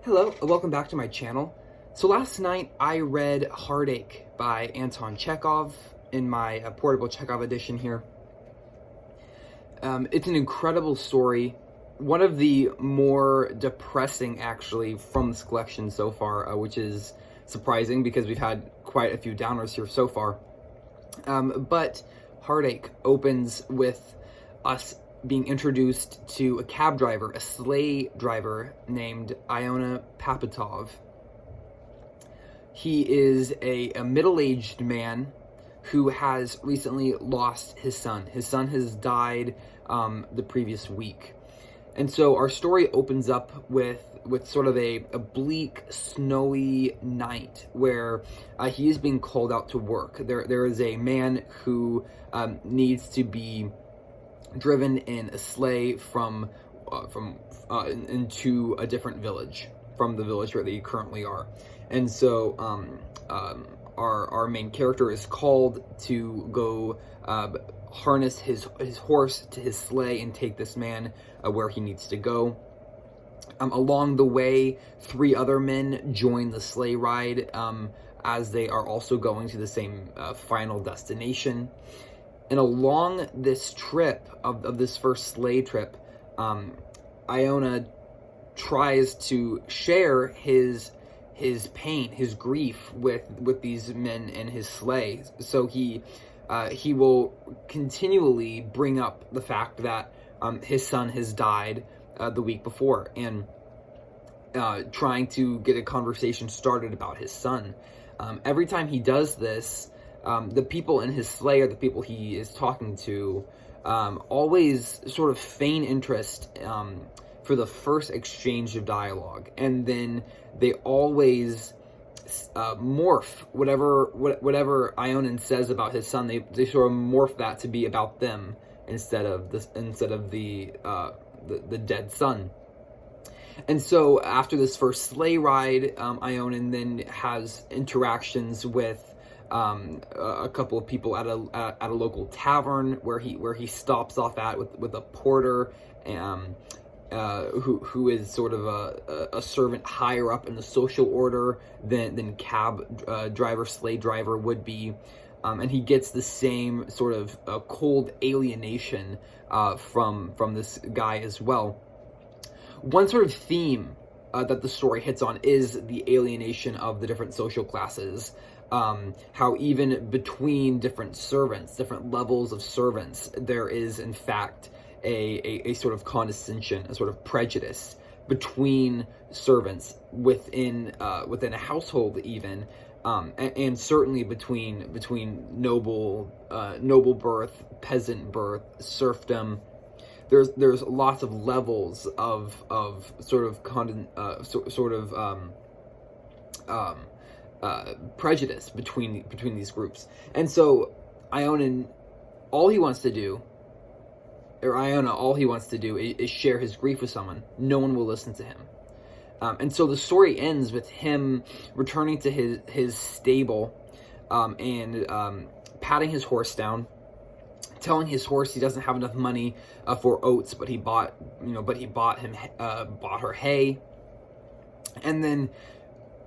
Hello, and welcome back to my channel. So last night I read Heartache by Anton Chekhov in my portable Chekhov edition here. It's an incredible story, one of the more depressing actually from this collection so far, which is surprising because we've had quite a few downers here so far. But Heartache opens with us being introduced to a cab driver, a sleigh driver named Iona Papatov. He is a middle-aged man who has recently lost his son. His son has died the previous week. And so our story opens up with sort of a bleak, snowy night where he is being called out to work. There is a man who needs to be driven in a sleigh into a different village from the village where they currently are. And so our main character is called to go harness his horse to his sleigh and take this man where he needs to go. Along the way, 3 other men join the sleigh ride as they are also going to the same final destination. And along this trip, of this first sleigh trip, Iona tries to share his pain, his grief with these men in his sleigh. So he will continually bring up the fact that his son has died the week before, and trying to get a conversation started about his son. Every time he does this, the people in his sleigh, or the people he is talking to, always sort of feign interest for the first exchange of dialogue, and then they always morph whatever Ionan says about his son. They sort of morph that to be about them instead of the dead son. And so after this first sleigh ride, Ionan then has interactions with a couple of people at a local tavern where he stops off with a porter who is sort of a servant higher up in the social order than cab driver, sleigh driver would be, and he gets the same sort of cold alienation from this guy as well. One sort of theme that the story hits on is the alienation of the different social classes. How even between different servants, different levels of servants, there is in fact a sort of condescension, a sort of prejudice between servants within a household even, and certainly between noble birth, peasant birth, serfdom. There's lots of levels of prejudice between these groups. And so Iona, all he wants to do is share his grief with someone. No one will listen to him. And so the story ends with him returning to his stable and patting his horse down, telling his horse he doesn't have enough money for oats, but he bought her hay. And then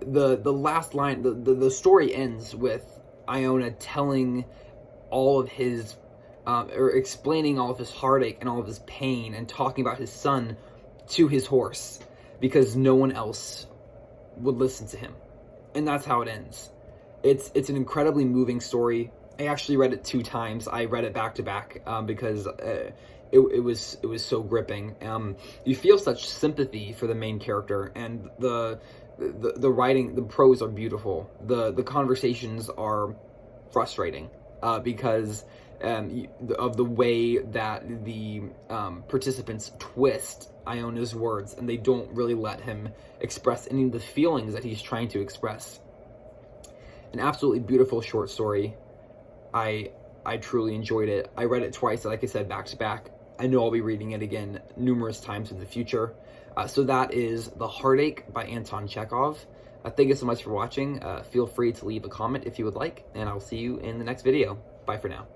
the last line, the story ends with Iona telling all of his or explaining all of his heartache and all of his pain, and talking about his son to his horse, because no one else would listen to him. And that's how it ends. It's an incredibly moving story. I actually read it 2 times. I read it back to back because it was so gripping. You feel such sympathy for the main character, and the writing, the prose are beautiful. The conversations are frustrating because of the way that the participants twist Iona's words, and they don't really let him express any of the feelings that he's trying to express. An absolutely beautiful short story. I truly enjoyed it. I read it twice, like I said, back to back. I know I'll be reading it again numerous times in the future. So that is The Heartache by Anton Chekhov. Thank you so much for watching. Feel free to leave a comment if you would like, and I'll see you in the next video. Bye for now.